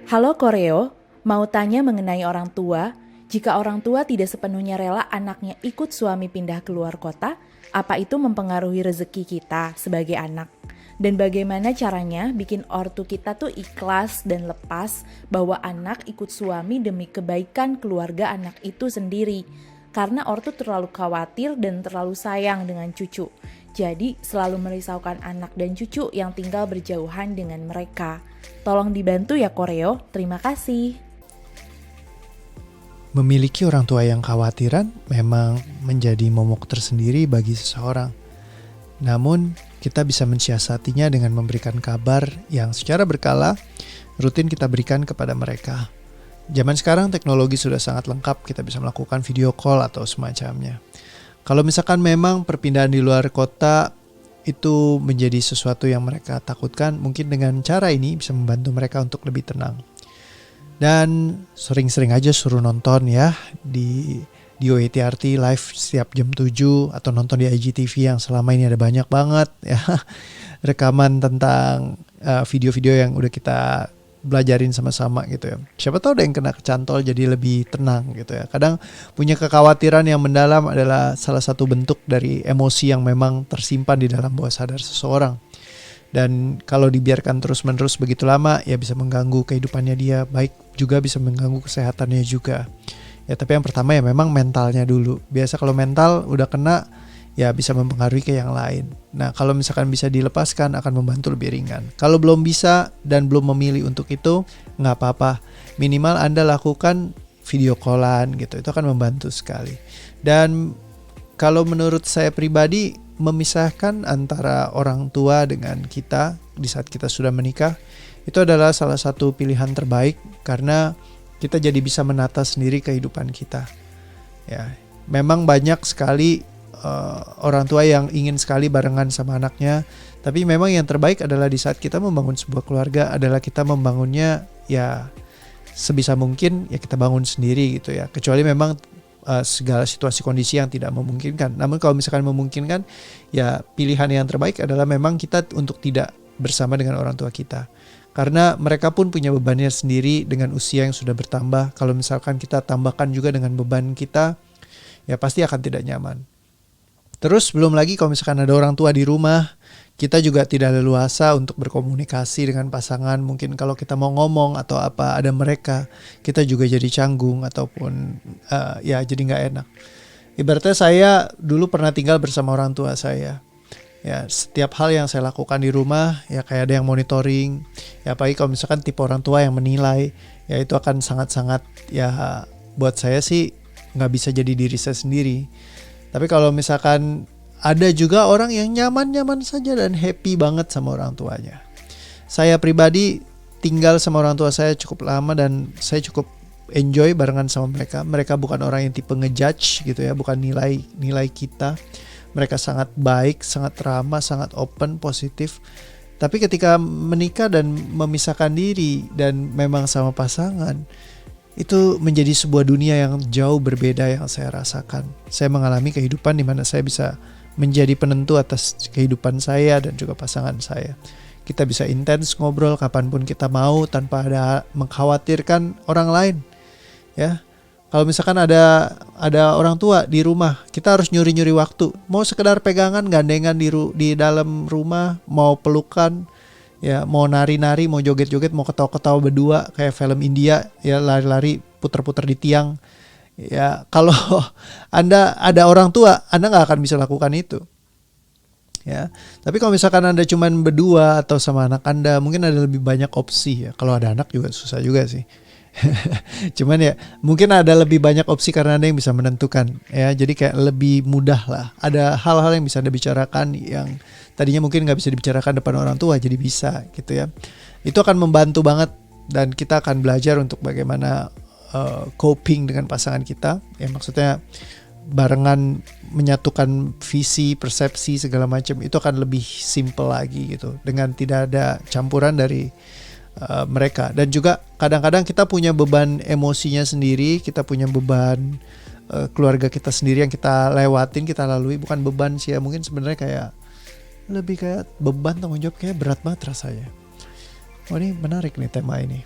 Halo Koreo, mau tanya mengenai orang tua. Jika orang tua tidak sepenuhnya rela anaknya ikut suami pindah keluar kota, apa itu mempengaruhi rezeki kita sebagai anak? Dan bagaimana caranya bikin ortu kita tuh ikhlas dan lepas bahwa anak ikut suami demi kebaikan keluarga anak itu sendiri? Karena ortu terlalu khawatir dan terlalu sayang dengan cucu. Jadi selalu merisaukan anak dan cucu yang tinggal berjauhan dengan mereka. Tolong dibantu ya Koreo, terima kasih. Memiliki orang tua yang khawatiran memang menjadi momok tersendiri bagi seseorang. Namun, kita bisa mensiasatinya dengan memberikan kabar yang secara berkala rutin kita berikan kepada mereka. Zaman sekarang teknologi sudah sangat lengkap, kita bisa melakukan video call atau semacamnya. Kalau misalkan memang perpindahan di luar kota itu menjadi sesuatu yang mereka takutkan, mungkin dengan cara ini bisa membantu mereka untuk lebih tenang. Dan sering-sering aja suruh nonton ya di OETRT live setiap jam 7 atau nonton di IGTV yang selama ini ada banyak banget ya rekaman tentang video-video yang udah kita belajarin sama-sama gitu ya. Siapa tahu ada yang kena kecantol jadi lebih tenang gitu ya. Kadang punya kekhawatiran yang mendalam adalah salah satu bentuk dari emosi yang memang tersimpan di dalam bawah sadar seseorang. Dan kalau dibiarkan terus-menerus begitu lama ya bisa mengganggu kehidupannya dia, baik juga bisa mengganggu kesehatannya juga. Ya tapi yang pertama ya memang mentalnya dulu. Biasa kalau mental udah kena ya bisa mempengaruhi ke yang lain. Nah kalau misalkan bisa dilepaskan akan membantu lebih ringan. Kalau belum bisa dan belum memilih untuk itu nggak apa-apa. Minimal Anda lakukan video callan gitu, itu akan membantu sekali. Dan kalau menurut saya pribadi memisahkan antara orang tua dengan kita di saat kita sudah menikah itu adalah salah satu pilihan terbaik karena kita jadi bisa menata sendiri kehidupan kita. Ya, memang banyak sekali orang tua yang ingin sekali barengan sama anaknya, tapi memang yang terbaik adalah di saat kita membangun sebuah keluarga adalah kita membangunnya ya sebisa mungkin ya kita bangun sendiri gitu ya. Kecuali memang segala situasi kondisi yang tidak memungkinkan. Namun kalau misalkan memungkinkan, ya pilihan yang terbaik adalah memang kita untuk tidak bersama dengan orang tua kita. Karena mereka pun punya bebannya sendiri dengan usia yang sudah bertambah. Kalau misalkan kita tambahkan juga dengan beban kita, ya pasti akan tidak nyaman. Terus belum lagi kalau misalkan ada orang tua di rumah, kita juga tidak leluasa untuk berkomunikasi dengan pasangan. Mungkin kalau kita mau ngomong atau apa ada mereka, kita juga jadi canggung ataupun ya jadi nggak enak. Ibaratnya saya dulu pernah tinggal bersama orang tua saya. Ya setiap hal yang saya lakukan di rumah ya kayak ada yang monitoring. Ya apalagi kalau misalkan tipe orang tua yang menilai, ya itu akan sangat-sangat ya buat saya sih nggak bisa jadi diri saya sendiri. Tapi kalau misalkan ada juga orang yang nyaman-nyaman saja dan happy banget sama orang tuanya. Saya pribadi tinggal sama orang tua saya cukup lama dan saya cukup enjoy barengan sama mereka. Mereka bukan orang yang tipe ngejudge gitu ya, bukan nilai kita. Mereka sangat baik, sangat ramah, sangat open, positif. Tapi ketika menikah dan memisahkan diri dan memang sama pasangan, itu menjadi sebuah dunia yang jauh berbeda yang saya rasakan. Saya mengalami kehidupan di mana saya bisa menjadi penentu atas kehidupan saya dan juga pasangan saya. Kita bisa intens ngobrol kapanpun kita mau tanpa ada mengkhawatirkan orang lain. Ya, kalau misalkan ada orang tua di rumah, kita harus nyuri-nyuri waktu. Mau sekedar pegangan, gandengan di dalam rumah, mau pelukan, ya mau nari-nari, mau joget-joget, mau ketawa-ketawa berdua kayak film India, ya lari-lari puter-puter di tiang. Ya kalau Anda ada orang tua, Anda nggak akan bisa lakukan itu. Ya, tapi kalau misalkan Anda cuman berdua atau sama anak Anda, mungkin ada lebih banyak opsi ya. Kalau ada anak juga susah juga sih. Cuman ya mungkin ada lebih banyak opsi karena Anda yang bisa menentukan ya. Jadi kayak lebih mudah lah. Ada hal-hal yang bisa Anda bicarakan yang tadinya mungkin nggak bisa dibicarakan depan orang tua, jadi bisa gitu ya. Itu akan membantu banget dan kita akan belajar untuk bagaimana coping dengan pasangan kita. Ya maksudnya barengan menyatukan visi, persepsi segala macam itu akan lebih simple lagi gitu dengan tidak ada campuran dari mereka. Dan juga kadang-kadang kita punya beban emosinya sendiri, kita punya beban keluarga kita sendiri yang kita lewatin, kita lalui. Bukan beban sih ya, mungkin sebenarnya kayak lebih kayak beban, tanggung jawab, kayak berat banget rasanya. Oh ini menarik nih tema ini.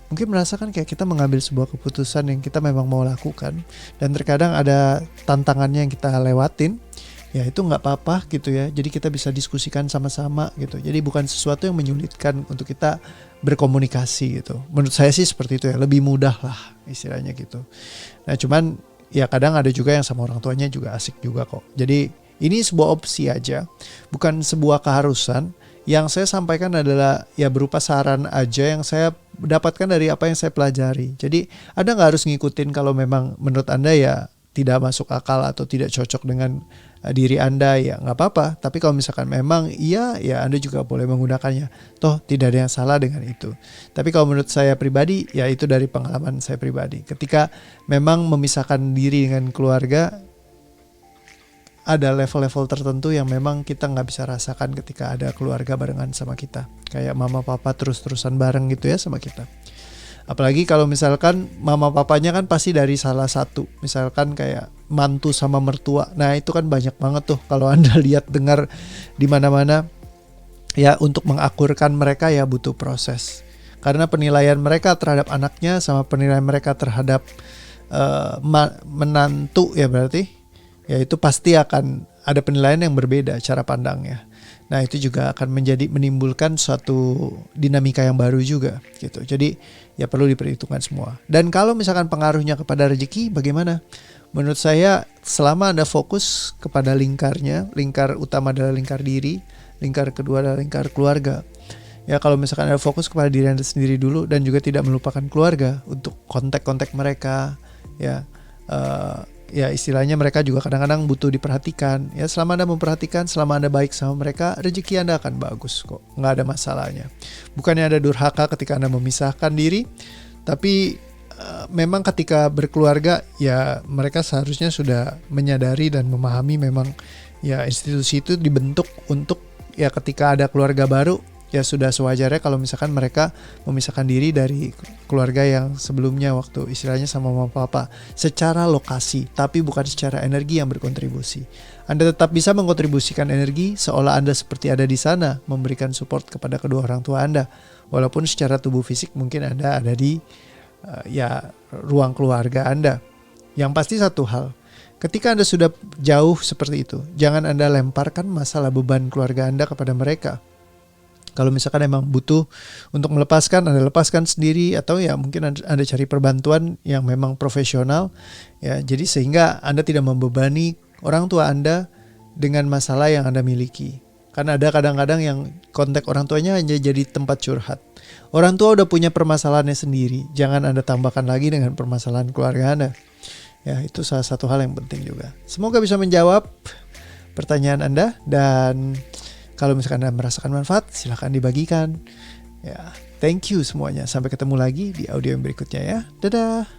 mungkin merasakan kayak kita mengambil sebuah keputusan yang kita memang mau lakukan, dan terkadang ada tantangannya yang kita lewatin, ya itu nggak apa-apa gitu ya. Jadi kita bisa diskusikan sama-sama gitu. Jadi bukan sesuatu yang menyulitkan untuk kita berkomunikasi gitu. Menurut saya sih seperti itu ya, lebih mudah lah istilahnya gitu. Nah cuman ya kadang ada juga yang sama orang tuanya juga asik juga kok. Jadi ini sebuah opsi aja, bukan sebuah keharusan. Yang saya sampaikan adalah ya berupa saran aja yang saya dapatkan dari apa yang saya pelajari. Jadi Anda nggak harus ngikutin kalau memang menurut Anda ya tidak masuk akal atau tidak cocok dengan diri Anda, ya nggak apa-apa. Tapi kalau misalkan memang iya, ya Anda juga boleh menggunakannya. Toh tidak ada yang salah dengan itu. Tapi kalau menurut saya pribadi, ya itu dari pengalaman saya pribadi. Ketika memang memisahkan diri dengan keluarga, ada level-level tertentu yang memang kita nggak bisa rasakan ketika ada keluarga barengan sama kita. Kayak mama papa terus-terusan bareng gitu ya sama kita. Apalagi kalau misalkan mama papanya kan pasti dari salah satu. Misalkan kayak mantu sama mertua. Nah itu kan banyak banget tuh kalau Anda lihat dengar di mana-mana. Ya untuk mengakurkan mereka ya butuh proses. Karena penilaian mereka terhadap anaknya sama penilaian mereka terhadap menantu ya berarti. Ya itu pasti akan ada penilaian yang berbeda cara pandangnya. Nah itu juga akan menimbulkan suatu dinamika yang baru juga gitu. Jadi ya perlu diperhitungkan semua. Dan kalau misalkan pengaruhnya kepada rezeki bagaimana? Menurut saya selama Anda fokus kepada lingkarnya, lingkar utama adalah lingkar diri, lingkar kedua adalah lingkar keluarga. Ya kalau misalkan Anda fokus kepada diri Anda sendiri dulu dan juga tidak melupakan keluarga untuk kontak-kontak mereka, ya istilahnya mereka juga kadang-kadang butuh diperhatikan. Ya selama Anda memperhatikan, selama Anda baik sama mereka, rezeki Anda akan bagus kok, nggak ada masalahnya. Bukannya Anda durhaka ketika Anda memisahkan diri, tapi memang ketika berkeluarga ya mereka seharusnya sudah menyadari dan memahami memang ya institusi itu dibentuk untuk ya ketika ada keluarga baru, ya sudah sewajarnya kalau misalkan mereka memisahkan diri dari keluarga yang sebelumnya waktu istilahnya sama mama papa secara lokasi, tapi bukan secara energi yang berkontribusi. Anda tetap bisa mengkontribusikan energi seolah Anda seperti ada di sana, memberikan support kepada kedua orang tua Anda, walaupun secara tubuh fisik mungkin Anda ada di ruang keluarga Anda. Yang pasti satu hal, ketika Anda sudah jauh seperti itu, jangan Anda lemparkan masalah beban keluarga Anda kepada mereka. Kalau misalkan emang butuh untuk melepaskan, Anda lepaskan sendiri, atau ya mungkin Anda cari perbantuan yang memang profesional, ya jadi sehingga Anda tidak membebani orang tua Anda dengan masalah yang Anda miliki. Karena ada kadang-kadang yang kontak orang tuanya hanya jadi tempat curhat. Orang tua udah punya permasalahannya sendiri, jangan Anda tambahkan lagi dengan permasalahan keluarga Anda. Ya itu salah satu hal yang penting juga. Semoga bisa menjawab pertanyaan Anda, dan kalau misalkan Anda merasakan manfaat, silahkan dibagikan. Ya, thank you semuanya. Sampai ketemu lagi di audio yang berikutnya ya. Dadah.